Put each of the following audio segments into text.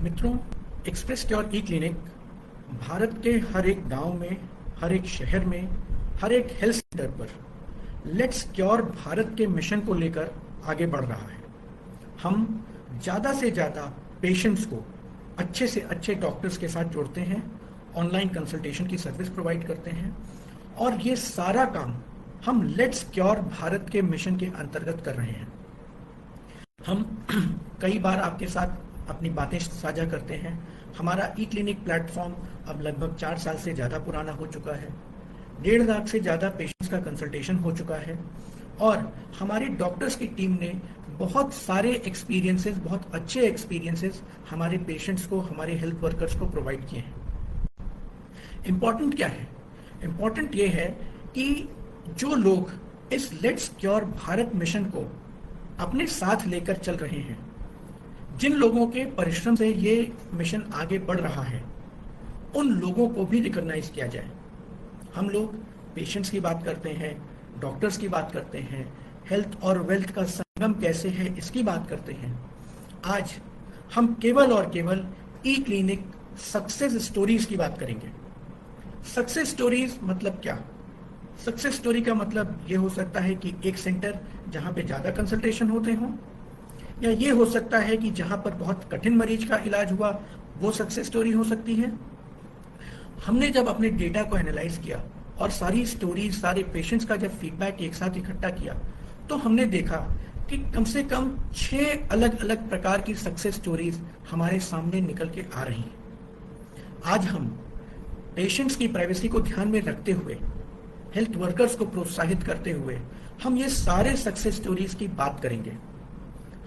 मित्रों, express cure ई clinic Bharat के हर एक गांव में, हर एक शहर में, हर एक हेल्थ सेंटर पर लेट्स क्योर भारत के मिशन को लेकर आगे बढ़ रहा है। हम ज़्यादा से ज़्यादा पेशेंट्स को अच्छे से अच्छे डॉक्टर्स के साथ जोड़ते हैं, ऑनलाइन कंसल्टेशन की सर्विस प्रोवाइड करते हैं और ये सारा काम हम लेट्स क्योर भारत के मिशन के अंतर्गत कर रहे हैं। हम कई बार आपके साथ अपनी बातें साझा करते हैं। हमारा ई क्लिनिक प्लेटफॉर्म अब लगभग 4 साल से ज़्यादा पुराना हो चुका है। 1.5 लाख से ज़्यादा पेशेंट्स का कंसल्टेशन हो चुका है और हमारी डॉक्टर्स की टीम ने बहुत सारे एक्सपीरियंसेस, बहुत अच्छे एक्सपीरियंसेस हमारे पेशेंट्स को, हमारे हेल्थ वर्कर्स को प्रोवाइड किए हैं। इम्पॉर्टेंट क्या है? इम्पॉर्टेंट ये है कि जो लोग इस लेट्स क्योर भारत मिशन को अपने साथ लेकर चल रहे हैं, जिन लोगों के परिश्रम से ये मिशन आगे बढ़ रहा है, उन लोगों को भी रिकॉग्नाइज किया जाए। हम लोग पेशेंट्स की बात करते हैं, डॉक्टर्स की बात करते हैं, हेल्थ और वेल्थ का संगम कैसे है इसकी बात करते हैं। आज हम केवल और केवल ई क्लिनिक सक्सेस स्टोरीज की बात करेंगे। सक्सेस स्टोरीज मतलब क्या? सक्सेस स्टोरी का मतलब ये हो सकता है कि एक सेंटर जहाँ पे ज़्यादा कंसल्टेशन होते हों, या ये हो सकता है कि जहाँ पर बहुत कठिन मरीज का इलाज हुआ, वो सक्सेस स्टोरी हो सकती है। हमने जब अपने डेटा को एनालाइज किया और सारी स्टोरीज, सारे पेशेंट्स का जब फीडबैक एक साथ इकट्ठा किया, तो हमने देखा कि कम से कम 6 अलग अलग प्रकार की सक्सेस स्टोरीज हमारे सामने निकल के आ रही हैं। आज हम पेशेंट्स की प्राइवेसी को ध्यान में रखते हुए, हेल्थ वर्कर्स को प्रोत्साहित करते हुए हम ये सारे सक्सेस स्टोरीज की बात करेंगे।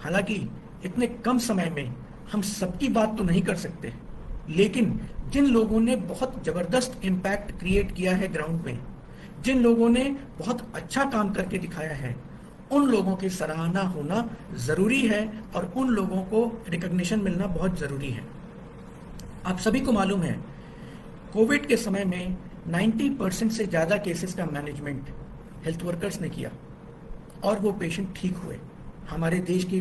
हालांकि इतने कम समय में हम सबकी बात तो नहीं कर सकते, लेकिन जिन लोगों ने बहुत जबरदस्त इम्पैक्ट क्रिएट किया है ग्राउंड में, जिन लोगों ने बहुत अच्छा काम करके दिखाया है, उन लोगों की सराहना होना जरूरी है और उन लोगों को रिकॉग्निशन मिलना बहुत जरूरी है। आप सभी को मालूम है, कोविड के समय में 90% से ज़्यादा केसेस का मैनेजमेंट हेल्थ वर्कर्स ने किया और वो पेशेंट ठीक हुए। हमारे देश की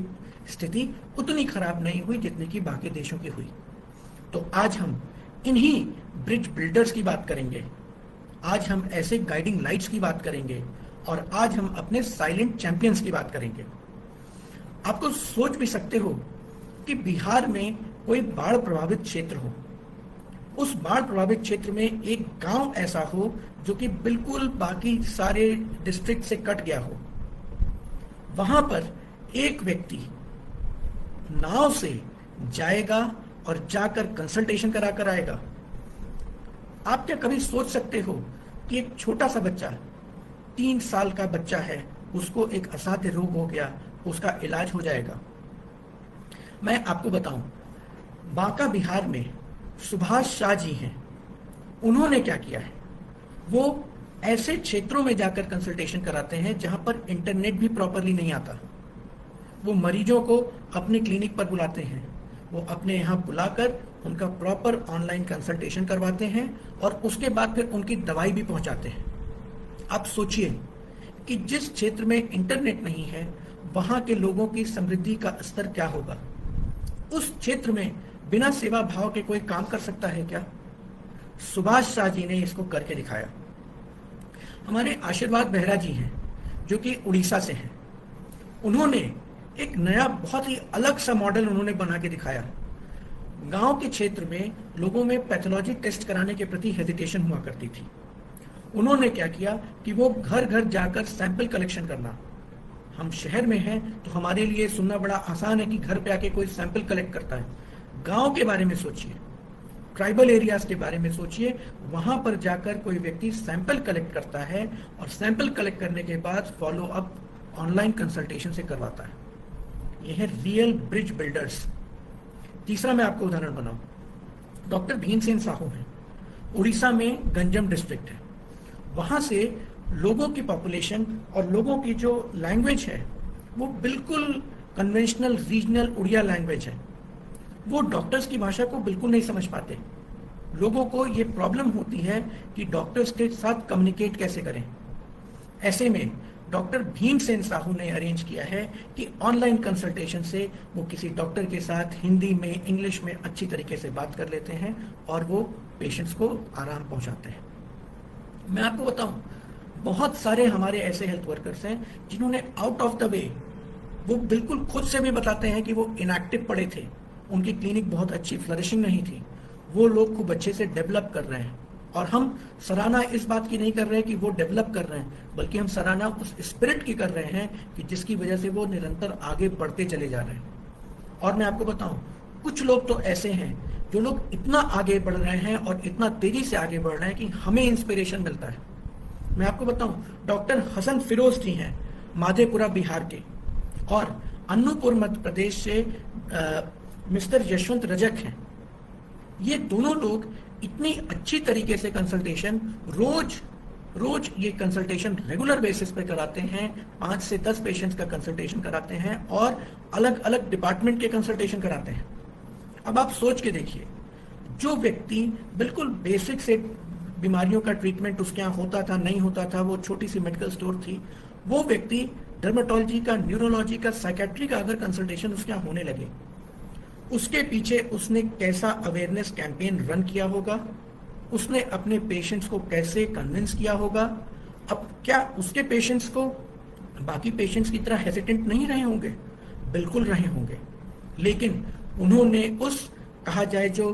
स्थिति उतनी खराब नहीं हुई जितनी कि बाकी देशों की हुई। तो आज हम इन्हीं ब्रिज बिल्डर्स की बात करेंगे, आज हम ऐसे गाइडिंग लाइट्स की बात करेंगे और आज हम अपने साइलेंट चैंपियंस की बात करेंगे। आपको सोच भी सकते हो कि बिहार में कोई बाढ़ प्रभावित क्षेत्र हो, उस बाढ़ प्रभावित क्षेत्र में एक गांव ऐसा हो जो कि बिल्कुल बाकी सारे डिस्ट्रिक्ट से कट गया हो। वहां पर एक व्यक्ति नाव से जाएगा और जाकर कंसल्टेशन करा कर आएगा। आप क्या कभी सोच सकते हो कि एक छोटा सा बच्चा, 3 साल का बच्चा है, उसको एक असाध्य रोग हो गया, उसका इलाज हो जाएगा? मैं आपको बताऊं, बांका बिहार में सुभाष शाह जी हैं। उन्होंने क्या किया है, वो ऐसे क्षेत्रों में जाकर कंसल्टेशन कराते हैं जहां पर इंटरनेट भी प्रॉपरली नहीं आता। वो मरीजों को अपने क्लिनिक पर बुलाते हैं, वो अपने यहाँ बुलाकर उनका प्रॉपर ऑनलाइन कंसल्टेशन करवाते हैं और उसके बाद फिर उनकी दवाई भी पहुंचाते हैं। आप सोचिए कि जिस क्षेत्र में इंटरनेट नहीं है, वहां के लोगों की समृद्धि का स्तर क्या होगा। उस क्षेत्र में बिना सेवा भाव के कोई काम कर सकता है क्या? सुभाष शाह जी ने इसको करके दिखाया। हमारे आशीर्वाद बेहरा जी हैं, जो कि उड़ीसा से हैं। उन्होंने एक नया बहुत ही अलग सा मॉडल उन्होंने बना के दिखाया। गांव के क्षेत्र में लोगों में पैथोलॉजी टेस्ट कराने के प्रति हेजिटेशन हुआ करती थी। उन्होंने क्या किया कि वो घर घर जाकर सैंपल कलेक्शन करना। हम शहर में हैं तो हमारे लिए सुनना बड़ा आसान है कि घर पे आके कोई सैंपल कलेक्ट करता है। गांव के बारे में सोचिए, ट्राइबल एरियाज के बारे में सोचिए, वहां पर जाकर कोई व्यक्ति सैंपल कलेक्ट करता है और सैंपल कलेक्ट करने के बाद फॉलो अप ऑनलाइन कंसल्टेशन से करवाता है। यह है रियल ब्रिज बिल्डर्स। तीसरा मैं आपको उदाहरण बनाऊं, डॉक्टर भीमसेन साहू हैं, उड़ीसा में गंजम डिस्ट्रिक्ट है। वहां से लोगों की पॉपुलेशन और लोगों की जो लैंग्वेज है वो बिल्कुल कन्वेंशनल रीजनल उड़िया लैंग्वेज है। वो डॉक्टर्स की भाषा को बिल्कुल नहीं समझ पाते। लोगों को ये प्रॉब्लम होती है कि डॉक्टर्स के साथ कम्युनिकेट कैसे करें। ऐसे में डॉक्टर भीमसेन साहू ने अरेंज किया है कि ऑनलाइन कंसल्टेशन से वो किसी डॉक्टर के साथ हिंदी में, इंग्लिश में अच्छी तरीके से बात कर लेते हैं और वो पेशेंट्स को आराम पहुंचाते हैं। मैं आपको बताऊं, बहुत सारे हमारे ऐसे हेल्थ वर्कर्स हैं जिन्होंने आउट ऑफ द वे, वो बिल्कुल खुद से भी बताते हैं कि वो इनएक्टिव पड़े थे, उनकी क्लिनिक बहुत अच्छी फ्लरिशिंग नहीं थी, वो लोग खूब अच्छे से डेवलप कर रहे हैं। और हम सराहना इस बात की नहीं कर रहे हैं कि वो डेवलप कर रहे हैं, बल्कि हम सराहना उस स्पिरिट की कर रहे हैं कि जिसकी वजह से वो निरंतर आगे बढ़ते चले जा रहे हैं। और मैं आपको बताऊं, कुछ लोग तो ऐसे हैं जो लोग इतना आगे बढ़ रहे हैं और इतना तेजी से आगे बढ़ रहे हैं कि हमें इंस्पिरेशन मिलता है। मैं आपको बताऊं, डॉक्टर हसन फिरोज जी हैं माधेपुरा बिहार के, और अन्नूपुर मध्य प्रदेश से मिस्टर यशवंत रजक हैं। ये दोनों लोग इतनी अच्छी तरीके से कंसल्टेशन रोज ये कंसल्टेशन रेगुलर बेसिस पे कराते हैं, 5 से 10 पेशेंट्स का कंसल्टेशन कराते हैं और अलग अलग डिपार्टमेंट के कंसल्टेशन कराते हैं। अब आप सोच के देखिए, जो व्यक्ति बिल्कुल बेसिक से बीमारियों का ट्रीटमेंट उसके यहाँ होता था, नहीं होता था, वो छोटी सी मेडिकल स्टोर थी, वो व्यक्ति डर्मेटोलॉजी का, न्यूरोलॉजी का, साइकेट्री का अगर कंसल्टेशन उसके यहाँ होने लगे, उसके पीछे उसने कैसा अवेयरनेस कैंपेन रन किया होगा, उसने अपने पेशेंट्स को कैसे कन्विंस किया होगा। अब क्या उसके पेशेंट्स को बाकी पेशेंट्स की तरह हेसिटेंट नहीं रहे होंगे? बिल्कुल रहे होंगे, लेकिन उन्होंने उस, कहा जाए जो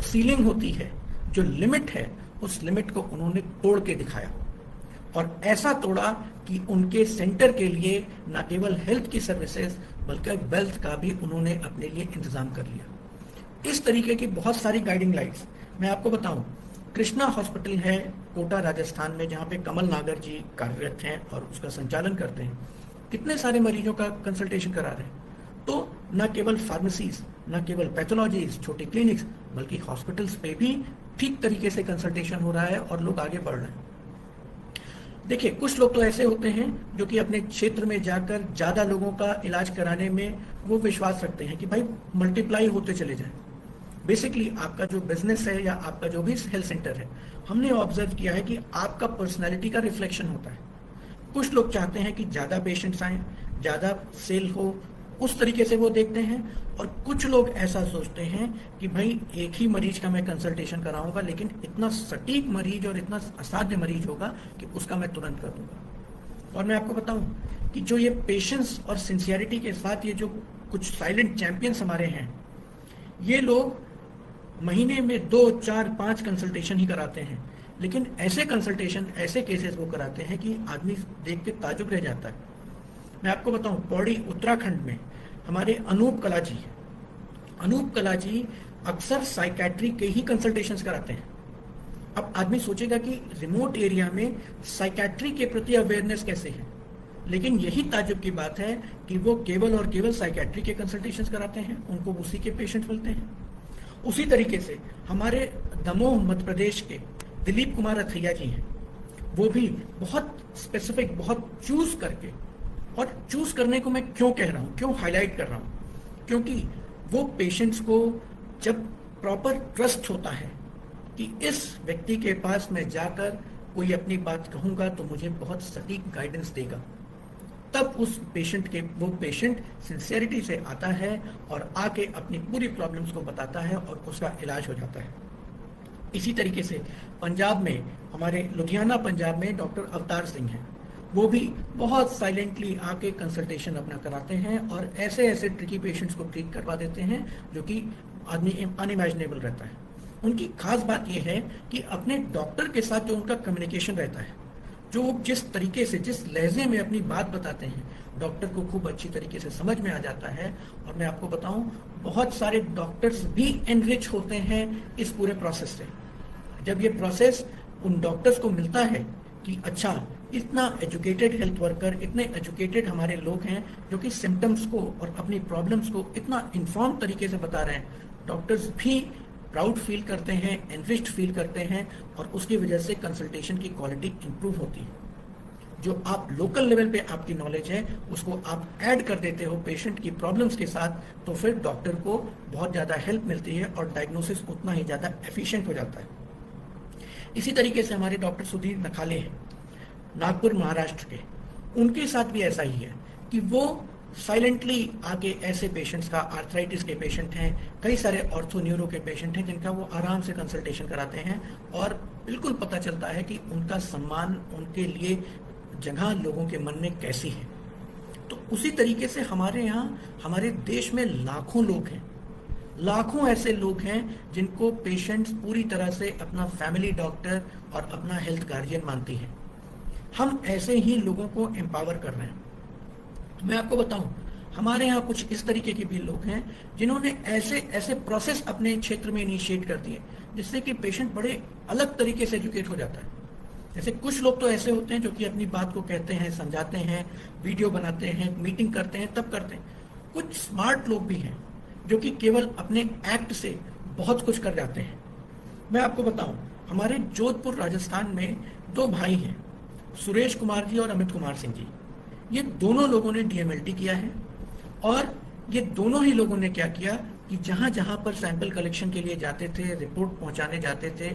सीलिंग होती है, जो लिमिट है, उस लिमिट को उन्होंने तोड़ के दिखाया, और ऐसा तोड़ा कि उनके सेंटर के लिए न केवल हेल्थ की सर्विसेज बल्कि वेल्थ का भी उन्होंने अपने लिए इंतजाम कर लिया। इस तरीके की बहुत सारी गाइडिंग लाइट्स मैं आपको बताऊं, कृष्णा हॉस्पिटल है कोटा राजस्थान में, जहां पे कमल नागर जी कार्यरत हैं और उसका संचालन करते हैं, कितने सारे मरीजों का कंसल्टेशन करा रहे हैं। तो न केवल फार्मेसीज, न केवल पैथोलॉजीज, छोटे क्लिनिक्स, बल्कि हॉस्पिटल्स पे भी ठीक तरीके से कंसल्टेशन हो रहा है और लोग आगे बढ़ रहे हैं। देखिए, कुछ लोग तो ऐसे होते हैं जो कि अपने क्षेत्र में जाकर ज्यादा लोगों का इलाज कराने में वो विश्वास रखते हैं कि भाई मल्टीप्लाई होते चले जाएं। बेसिकली आपका जो बिजनेस है या आपका जो भी हेल्थ सेंटर है, हमने ऑब्जर्व किया है कि आपका पर्सनैलिटी का रिफ्लेक्शन होता है। कुछ लोग चाहते हैं कि ज्यादा पेशेंट्स आए, ज्यादा सेल हो, उस तरीके से वो देखते हैं, और कुछ लोग ऐसा सोचते हैं कि भाई एक ही मरीज का मैं कंसल्टेशन कराऊंगा, लेकिन इतना सटीक मरीज और इतना असाध्य मरीज होगा कि उसका मैं तुरंत कर दूंगा। और मैं आपको बताऊं कि जो ये पेशेंस और सिंसियरिटी के साथ ये जो कुछ साइलेंट चैंपियंस हमारे हैं, ये लोग महीने में 2, 4, 5 कंसल्टेशन ही कराते हैं, लेकिन ऐसे कंसल्टेशन, ऐसे केसेस वो कराते हैं कि आदमी देख के ताजुब रह जाता है। मैं आपको बताऊं, पौड़ी उत्तराखंड में हमारे अनूप कला जी, अनूप कला जी अक्सर साइकेट्री के ही कंसल्टेशंस कराते हैं। अब आदमी सोचेगा कि रिमोट एरिया में साइकेट्री के प्रति अवेयरनेस कैसे है, लेकिन यही ताजुब की बात है कि वो केवल और केवल साइकेट्री के कंसल्टेशंस कराते हैं, उनको उसी के पेशेंट मिलते हैं। उसी तरीके से हमारे दमोह मध्य प्रदेश के दिलीप कुमार अथैया जी हैं, वो भी बहुत स्पेसिफिक, बहुत चूज करके, और चूज करने को मैं क्यों कह रहा हूं, क्यों हाईलाइट कर रहा हूं, क्योंकि वो पेशेंट्स को जब प्रॉपर ट्रस्ट होता है कि इस व्यक्ति के पास मैं जाकर कोई अपनी बात कहूंगा तो मुझे बहुत सटीक गाइडेंस देगा, तब उस पेशेंट के, वो पेशेंट सिंसियरिटी से आता है और आके अपनी पूरी प्रॉब्लम्स को बताता है और उसका इलाज हो जाता है। इसी तरीके से पंजाब में, हमारे लुधियाना पंजाब में डॉक्टर अवतार सिंह हैं, वो भी बहुत साइलेंटली आके कंसल्टेशन अपना कराते हैं और ऐसे ऐसे ट्रिकी पेशेंट्स को ट्रीट करवा देते हैं जो कि आदमी अनइमेजिनेबल रहता है। उनकी खास बात यह है कि अपने डॉक्टर के साथ जो उनका कम्युनिकेशन रहता है, जो जिस तरीके से, जिस लहजे में अपनी बात बताते हैं, डॉक्टर को खूब अच्छी तरीके से समझ में आ जाता है। और मैं आपको बताऊं, बहुत सारे डॉक्टर्स भी एनरिच होते हैं इस पूरे प्रोसेस से। जब ये प्रोसेस उन डॉक्टर्स को मिलता है कि अच्छा, इतना एजुकेटेड हेल्थ वर्कर, इतने एजुकेटेड हमारे लोग हैं जो कि सिम्टम्स को और अपनी प्रॉब्लम्स को इतना इन्फॉर्म तरीके से बता रहे हैं, डॉक्टर्स भी प्राउड फील करते हैं, एनरिच्ड फील करते हैं, और उसकी वजह से कंसल्टेशन की क्वालिटी इंप्रूव होती है। जो आप लोकल लेवल पे आपकी नॉलेज है उसको आप ऐड कर देते हो पेशेंट की प्रॉब्लम्स के साथ, तो फिर डॉक्टर को बहुत ज़्यादा हेल्प मिलती है और डायग्नोसिस उतना ही ज़्यादा एफिशिएंट हो जाता है। इसी तरीके से हमारे डॉक्टर सुधीर नखाले हैं, नागपुर महाराष्ट्र के, उनके साथ भी ऐसा ही है कि वो साइलेंटली आके ऐसे पेशेंट्स का, आर्थराइटिस के पेशेंट हैं, कई सारे ऑर्थो न्यूरो के पेशेंट हैं जिनका वो आराम से कंसल्टेशन कराते हैं और बिल्कुल पता चलता है कि उनका सम्मान, उनके लिए जगह लोगों के मन में कैसी है। तो उसी तरीके से हमारे यहाँ, हमारे देश में लाखों लोग हैं, लाखों ऐसे लोग हैं जिनको पेशेंट्स पूरी तरह से अपना फैमिली डॉक्टर और अपना हेल्थ गार्जियन मानती हैं। हम ऐसे ही लोगों को एम्पावर कर रहे हैं। मैं आपको बताऊं, हमारे यहाँ कुछ इस तरीके के भी लोग हैं जिन्होंने ऐसे ऐसे प्रोसेस अपने क्षेत्र में इनिशिएट कर दिए जिससे कि पेशेंट बड़े अलग तरीके से एजुकेट हो जाता है। जैसे कुछ लोग तो ऐसे होते हैं जो कि अपनी बात को कहते हैं, समझाते हैं, वीडियो बनाते हैं, मीटिंग करते हैं, तब करते हैं। कुछ स्मार्ट लोग भी हैं जो कि केवल अपने एक्ट से बहुत कुछ कर जाते हैं। मैं आपको बताऊं, हमारे जोधपुर राजस्थान में 2 भाई हैं, सुरेश कुमार जी और अमित कुमार सिंह जी। ये दोनों लोगों ने डीएमएलटी किया है और ये दोनों ही लोगों ने क्या किया कि जहां जहां पर सैंपल कलेक्शन के लिए जाते थे, रिपोर्ट पहुंचाने जाते थे,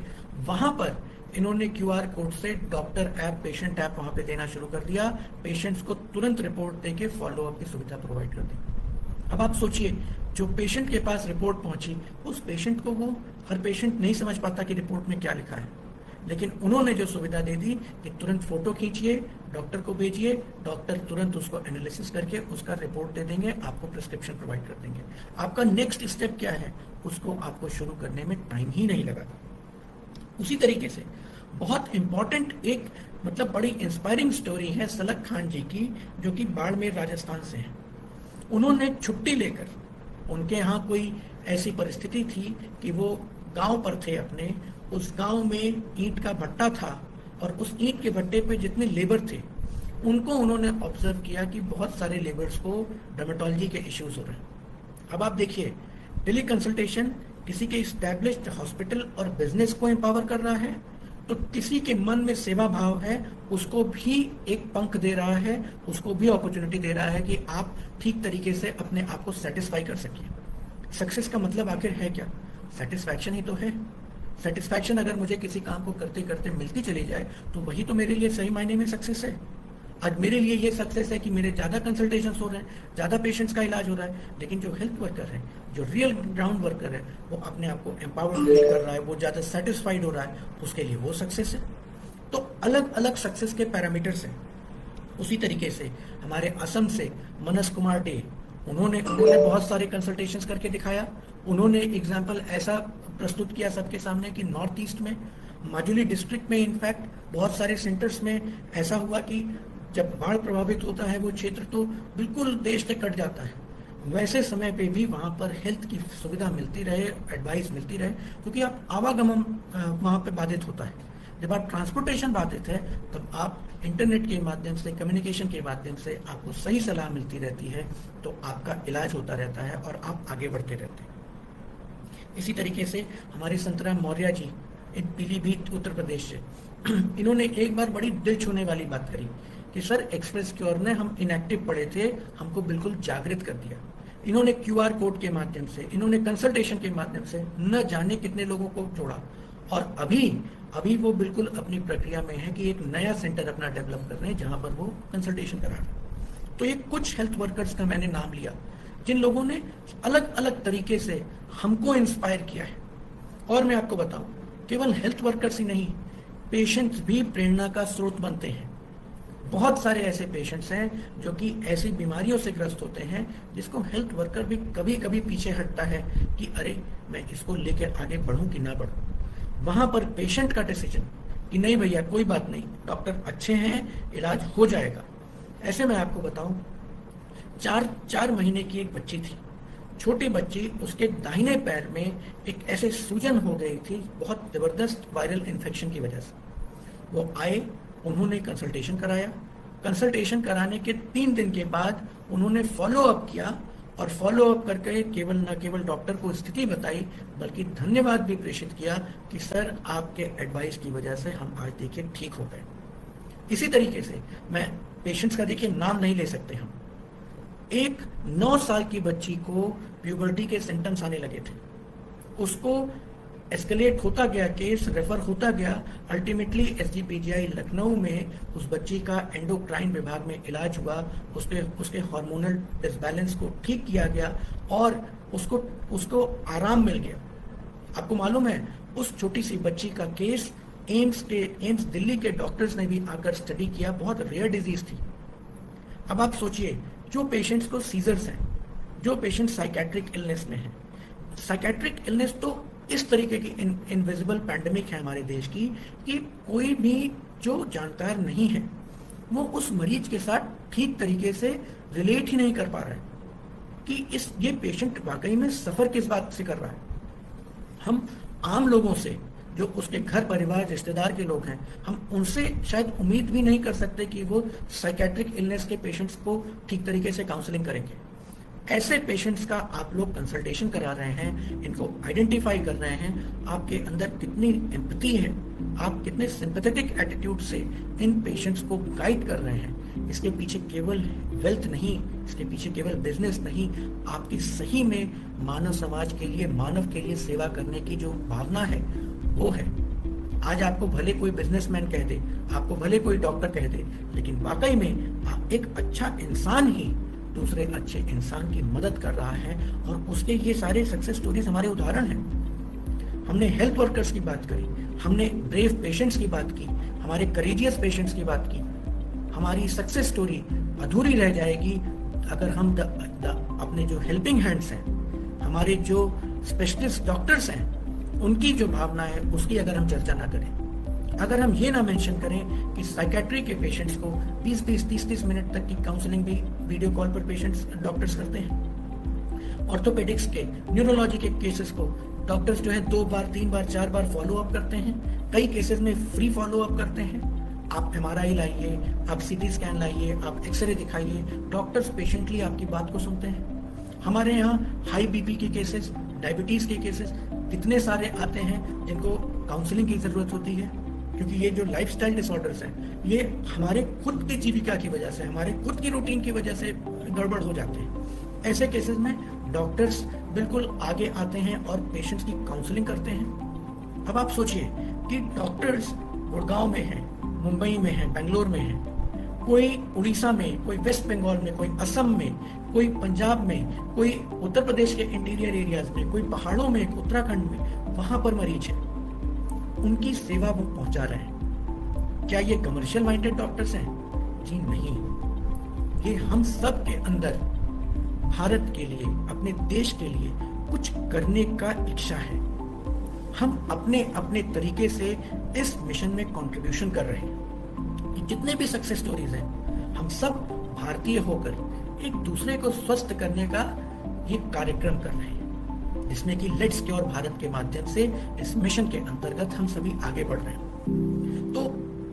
वहां पर इन्होंने क्यूआर कोड से डॉक्टर ऐप, पेशेंट ऐप वहां पे देना शुरू कर दिया। पेशेंट्स को तुरंत रिपोर्ट देके फॉलो अप की सुविधा प्रोवाइड कर दी। अब आप सोचिए, जो पेशेंट के पास रिपोर्ट पहुंची, उस पेशेंट को, वो हर पेशेंट नहीं समझ पाता कि रिपोर्ट में क्या लिखा है, लेकिन उन्होंने जो सुविधा दे दी कि तुरंत फोटो खींचिए, डॉक्टर को भेजिए, डॉक्टर तुरंत उसको एनालिसिस करके उसका रिपोर्ट दे देंगे, आपको प्रिस्क्रिप्शन प्रोवाइड कर देंगे। आपका नेक्स्ट स्टेप क्या है, उसको आपको शुरू करने में टाइम ही नहीं लगा। उसी तरीके से बहुत इंपॉर्टेंट एक, मतलब बड़ी इंस्पायरिंग स्टोरी है सलग खान जी की, जो कि बाड़मेर राजस्थान से है। उन्होंने छुट्टी लेकर, उनके यहाँ कोई ऐसी परिस्थिति थी कि वो गांव पर थे अपने, उस गांव में ईंट का भट्टा था और उस ईंट के भट्टे पे जितने लेबर थे उनको उन्होंने ऑब्जर्व किया कि बहुत सारे लेबर्स को डर्मेटोलॉजी के इश्यूज हो रहे हैं। अब आप देखिए, टेली कंसल्टेशन किसी के इस्टेब्लिश्ड हॉस्पिटल और बिजनेस को एम्पावर कर रहा है, तो किसी के मन में सेवा भाव है उसको भी एक पंख दे रहा है, उसको भी अपॉर्चुनिटी दे रहा है कि आप ठीक तरीके से अपने आप को सेटिस्फाई कर सकिए। सक्सेस का मतलब आखिर है क्या? सेटिस्फैक्शन ही तो है। सेटिस्फैक्शन अगर मुझे किसी काम को करते करते मिलती चली जाए तो वही तो मेरे लिए सही मायने में सक्सेस है। आज मेरे लिए ये सक्सेस है कि मेरे ज़्यादा कंसल्टेशंस हो रहे हैं, ज़्यादा पेशेंट्स का इलाज हो रहा है, लेकिन जो हेल्थ वर्कर है, जो रियल ग्राउंड वर्कर है, वो अपने आप को एम्पावर्ड कर रहा है, वो ज़्यादा सेटिस्फाइड हो रहा है, उसके लिए वो सक्सेस है। तो अलग अलग सक्सेस के पैरामीटर्स हैं। उसी तरीके से हमारे असम से मनस कुमार डे, उन्होंने बहुत सारे कंसल्टेशंस करके दिखाया। उन्होंने एग्जाम्पल ऐसा प्रस्तुत किया सबके सामने कि नॉर्थ ईस्ट में, माजुली डिस्ट्रिक्ट में इनफैक्ट बहुत सारे सेंटर्स में ऐसा हुआ कि जब बाढ़ प्रभावित होता है वो क्षेत्र, तो बिल्कुल देश से कट जाता है। वैसे समय पे भी वहाँ पर हेल्थ की सुविधा मिलती रहे, एडवाइस मिलती रहे, क्योंकि आप आवागमन वहाँ पे बाधित होता है। जब आप ट्रांसपोर्टेशन बाधित है, तब आप इंटरनेट के माध्यम से, कम्युनिकेशन के माध्यम से आपको सही सलाह मिलती रहती है, तो आपका इलाज होता रहता है और आप आगे बढ़ते रहते हैं। इसी तरीके से हमारे संतराम मौर्य जी पीलीभीत उत्तर प्रदेश से, इन्होंने एक बार बड़ी दिल छूने वाली बात करी कि सर, एक्सप्रेस क्योर ने, हम इनएक्टिव पड़े थे, हमको बिल्कुल जागृत कर दिया। इन्होंने क्यूआर कोड के माध्यम से, इन्होंने कंसल्टेशन के माध्यम से न जाने कितने लोगों को जोड़ा, और अभी वो बिल्कुल अपनी प्रक्रिया में है कि एक नया सेंटर अपना डेवलप कर रहे हैं जहां पर वो कंसल्टेशन करा रहे हैं। तो ये कुछ हेल्थ वर्कर्स का मैंने नाम लिया जिन लोगों ने अलग अलग तरीके से हमको इंस्पायर किया है। और मैं आपको बताऊं, केवल हेल्थ वर्कर्स ही नहीं, पेशेंट्स भी प्रेरणा का स्रोत बनते हैं। बहुत सारे ऐसे पेशेंट्स हैं जो कि ऐसी बीमारियों से ग्रस्त होते हैं जिसको हेल्थ वर्कर भी कभी कभी पीछे हटता है कि अरे, मैं इसको लेकर आगे बढ़ूं कि ना बढ़ूं। वहां पर पेशेंट का डिसीजन कि नहीं भैया, कोई बात नहीं, डॉक्टर अच्छे हैं, इलाज हो जाएगा। ऐसे मैं आपको बताऊं, 4 महीने की एक बच्ची थी, छोटी बच्ची, उसके दाहिने पैर में एक ऐसे सूजन हो गई थी बहुत जबरदस्त वायरल इन्फेक्शन की वजह से। वो आए, उन्होंने कंसल्टेशन कराया। कंसल्टेशन कराने के 3 दिन के बाद उन्होंने फॉलो अप किया, और फॉलो अप करके न केवल डॉक्टर को स्थिति बताई, बल्कि धन्यवाद भी प्रेषित किया कि सर, आपके एडवाइस की वजह से हम आज देखिए ठीक हो गए। इसी तरीके से मैं पेशेंट्स का देखिए नाम नहीं ले सकते हम। एक 9 साल की बच्ची को प्यूबर्टी के सिम्टम्स आने लगे थे, उसको एस्केलेट होता गया, केस रेफर होता गया। अल्टीमेटली एसजीपीजीआई लखनऊ में उस बच्ची का एंडोक्राइन विभाग में इलाज हुआ, उसके हार्मोनल डिसबैलेंस को ठीक किया गया और उसको आराम मिल गया। आपको मालूम है उस छोटी सी बच्ची का केस एम्स दिल्ली के डॉक्टर्स ने भी आकर स्टडी किया, बहुत रेयर डिजीज थी। अब आप सोचिए, जो पेशेंट्स को सीजर्स हैं, जो पेशेंट साइकेट्रिक इलनेस में हैं, साइकेट्रिक इलनेस तो इस तरीके की इनविजिबल पैंडेमिक है हमारे देश की कि कोई भी जो जानकार नहीं है वो उस मरीज के साथ ठीक तरीके से रिलेट ही नहीं कर पा रहा है कि ये पेशेंट वाकई में सफर किस बात से कर रहा है। हम आम लोगों से, जो उसके घर परिवार रिश्तेदार के लोग हैं, हम उनसे शायद उम्मीद भी नहीं कर सकते कि वो साइकेट्रिक इलनेस के पेशेंट्स को ठीक तरीके से काउंसलिंग करेंगे। ऐसे पेशेंट्स का आप लोग कंसल्टेशन करा रहे हैं, इनको आइडेंटिफाई कर रहे हैं, आपके अंदर कितनी एम्पैथी है, आप कितने सिंपैथेटिक एटीट्यूड से इन पेशेंट्स को गाइड कर रहे हैं। इसके पीछे केवल वेल्थ नहीं, इसके पीछे केवल बिजनेस नहीं, आपकी सही में मानव समाज के लिए, मानव के लिए सेवा करने की जो भावना है वो है। आज आपको भले कोई बिजनेसमैन कह दे, आपको भले कोई डॉक्टर कह दे, लेकिन वाकई में आप एक अच्छा इंसान ही दूसरे अच्छे इंसान की मदद कर रहा है और उसके ये सारे सक्सेस स्टोरीज हमारे उदाहरण हैं। हमने हेल्थ वर्कर्स की बात करी, हमने ब्रेव पेशेंट्स की बात की, हमारे करेजियस पेशेंट्स की बात की। हमारी सक्सेस स्टोरी अधूरी रह जाएगी अगर हम अपने जो हेल्पिंग हैंड्स हैं, हमारे जो स्पेशलिस्ट डॉक्टर्स हैं, उनकी जो भावना है उसकी अगर हम चर्चा ना करें, अगर हम ये ना मेंशन करें कि साइकेट्री के पेशेंट्स को 20-20, 30-30 मिनट तक की काउंसलिंग भी वीडियो कॉल पर पेशेंट्स डॉक्टर्स करते हैं। ऑर्थोपेडिक्स के, न्यूरोलॉजी के केसेस को डॉक्टर्स जो है 2 बार 3 बार 4 बार फॉलो अप करते हैं, कई केसेस में फ्री फॉलो अप करते हैं। आप MRI लाइए, आप CT स्कैन लाइए, आप एक्सरे दिखाइए, डॉक्टर्स पेशेंटली आपकी बात को सुनते हैं। हमारे यहाँ हाई BP के केसेस, डायबिटीज के केसेस कितने सारे आते हैं जिनको काउंसलिंग की जरूरत होती है, क्योंकि ये जो लाइफस्टाइल डिसऑर्डर्स हैं ये हमारे खुद की जीविका की वजह से, हमारे खुद की रूटीन की वजह से गड़बड़ हो जाते हैं। ऐसे केसेस में डॉक्टर्स बिल्कुल आगे आते हैं और पेशेंट्स की काउंसलिंग करते हैं। अब आप सोचिए कि डॉक्टर्स गुड़गांव में हैं, मुंबई में हैं, बेंगलोर में हैं, कोई उड़ीसा में, कोई वेस्ट बंगाल में, कोई असम में, कोई पंजाब में, कोई उत्तर प्रदेश के इंटीरियर एरियाज में, कोई पहाड़ों में, उत्तराखंड में, वहां पर मरीज है, उनकी सेवा वो पहुंचा रहे हैं। क्या ये कमर्शियल माइंडेड डॉक्टर्स हैं? जी नहीं, ये हम सब के अंदर भारत के लिए, अपने देश के लिए कुछ करने का इच्छा है। हम अपने अपने तरीके से इस मिशन में कंट्रीब्यूशन कर रहे हैं। जितने भी सक्सेस स्टोरीज हैं, हम सब भारतीय होकर एक दूसरे को स्वस्थ करने का ये कार्यक्रम कर रहे हैं, जिसमें कि लेट्स क्योर भारत के माध्यम से इस मिशन के अंतर्गत हम सभी आगे बढ़ रहे हैं। तो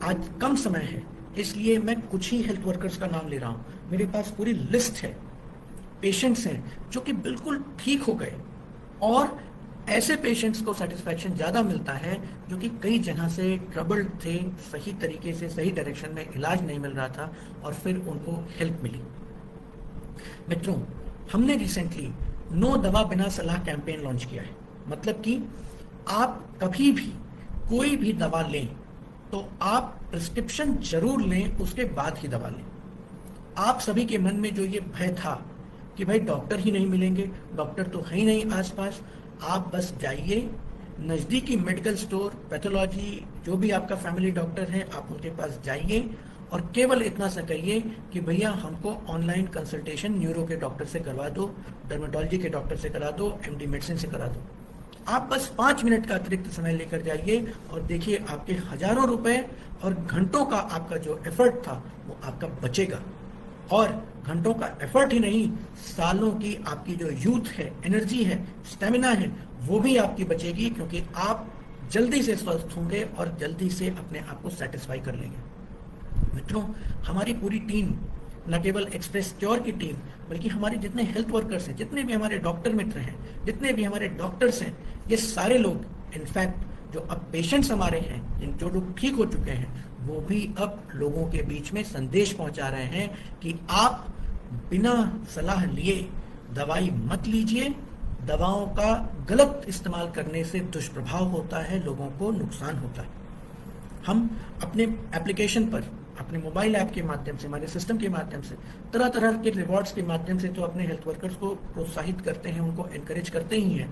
आज कम समय है, इसलिए मैं कुछ ही हेल्थ वर्कर्स का नाम ले रहा हूँ। मेरे पास पूरी लिस्ट है, पेशेंट्स हैं जो कि बिल्कुल ठीक हो गए, और ऐसे पेशेंट्स को सेटिस्फैक्शन ज़्यादा मिलता है जो कि कई जगह से ट्रबल्ड थे, सही तरीके से सही डायरेक्शन में इलाज नहीं मिल रहा था और फिर उनको हेल्प मिली। मित्रों, हमने रिसेंटली नो दवा बिना सलाह कैंपेन लॉन्च किया है। मतलब कि आप कभी भी कोई भी दवा लें तो आप प्रिस्क्रिप्शन जरूर लें, उसके बाद ही दवा लें। आप सभी के मन में जो ये भय था कि भाई डॉक्टर ही नहीं मिलेंगे, डॉक्टर तो है ही नहीं आसपास, आप बस जाइए नज़दीकी मेडिकल स्टोर, पैथोलॉजी, जो भी आपका फैमिली डॉक्टर है, आप उनके पास जाइए और केवल इतना सा कहिए कि भैया हमको ऑनलाइन कंसल्टेशन न्यूरो के डॉक्टर से करवा दो, डर्मेटोलॉजी के डॉक्टर से करा दो, MD मेडिसिन से करा दो। आप बस 5 मिनट का अतिरिक्त समय लेकर जाइए और देखिए आपके हजारों रुपए और घंटों का आपका जो एफर्ट था वो आपका बचेगा। और घंटों का एफर्ट ही नहीं, सालों की आपकी जो यूथ है, एनर्जी है, स्टेमिना है, वो भी आपकी बचेगी, क्योंकि आप जल्दी से स्वस्थ होंगे और जल्दी से अपने आप को सेटिस्फाई कर लेंगे। मित्रों, हमारी पूरी टीम, न केवल एक्सप्रेस क्योर की टीम, बल्कि हमारे जितने हेल्थ वर्कर्स हैं, जितने भी हमारे डॉक्टर मित्र हैं, जितने भी हमारे डॉक्टर्स हैं, ये सारे लोग, इनफैक्ट जो अब पेशेंट्स हमारे हैं, जो लोग ठीक हो चुके हैं, वो भी अब लोगों के बीच में संदेश पहुंचा रहे हैं कि आप बिना सलाह लिए दवाई मत लीजिए, दवाओं का गलत इस्तेमाल करने से दुष्प्रभाव होता है, लोगों को नुकसान होता है। हम अपने एप्लीकेशन पर, अपने मोबाइल ऐप के माध्यम से, हमारे सिस्टम के माध्यम से, तरह तरह के रिवॉर्ड्स के माध्यम से तो अपने हेल्थ वर्कर्स को प्रोत्साहित करते हैं, उनको एनकरेज करते ही हैं,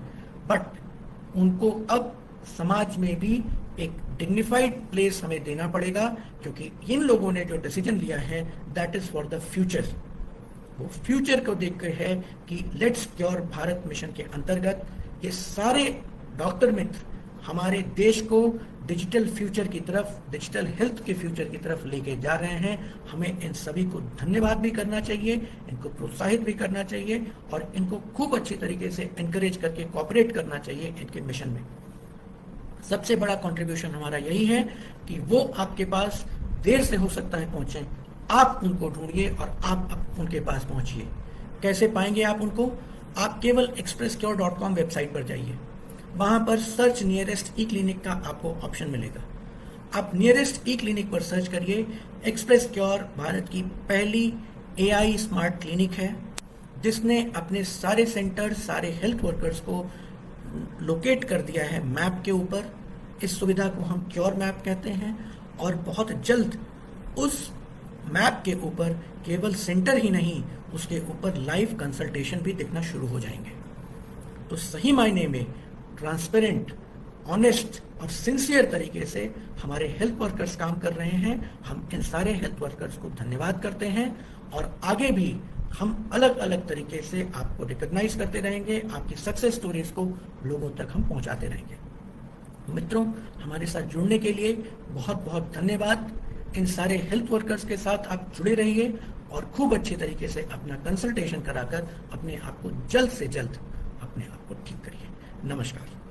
बट उनको अब समाज में भी एक डिग्निफाइड प्लेस हमें देना पड़ेगा, क्योंकि इन लोगों ने जो डिसीजन लिया है that is for the future. वो फ्यूचर को देखकर है कि लेट्स क्योर भारत मिशन के अंतर्गत ये सारे डॉक्टर मित्र हमारे देश को डिजिटल फ्यूचर की तरफ, डिजिटल हेल्थ के फ्यूचर की तरफ लेके जा रहे हैं। हमें इन सभी को धन्यवाद भी करना चाहिए, इनको प्रोत्साहित भी करना चाहिए और इनको खूब अच्छी तरीके से एनकरेज करके कोऑपरेट करना चाहिए इनके मिशन में। सबसे बड़ा कंट्रीब्यूशन हमारा यही है कि वो आपके पास देर से हो सकता है पहुंचे, आप उनको ढूंढिए और आप उनके पास पहुंचिए। कैसे पाएंगे आप उनको? आप केवल expresscure.com वेबसाइट पर जाइए, वहां पर सर्च नियरेस्ट ई क्लिनिक का आपको ऑप्शन मिलेगा। आप नियरेस्ट ई क्लिनिक पर सर्च करिए। एक्सप्रेस क्योर भारत की पहली AI स्मार्ट क्लिनिक है, जिसने अपने सारे सेंटर, सारे हेल्थ वर्कर्स को लोकेट कर दिया है मैप के ऊपर। इस सुविधा को हम क्योर मैप कहते हैं और बहुत जल्द उस मैप के ऊपर केवल सेंटर ही नहीं, उसके ऊपर लाइव कंसल्टेशन भी दिखना शुरू हो जाएंगे। तो सही मायने में ट्रांसपेरेंट, ऑनेस्ट और सिंसियर तरीके से हमारे हेल्थ वर्कर्स काम कर रहे हैं। हम इन सारे हेल्थ वर्कर्स को धन्यवाद करते हैं और आगे भी हम अलग अलग तरीके से आपको रिकॉग्नाइज करते रहेंगे, आपकी सक्सेस स्टोरीज को लोगों तक हम पहुंचाते रहेंगे। मित्रों, हमारे साथ जुड़ने के लिए बहुत बहुत धन्यवाद। इन सारे हेल्थ वर्कर्स के साथ आप जुड़े रहिए और खूब अच्छे तरीके से अपना कंसल्टेशन कराकर अपने आप को जल्द से जल्द अपने आप को ठीक करिए। नमस्कार।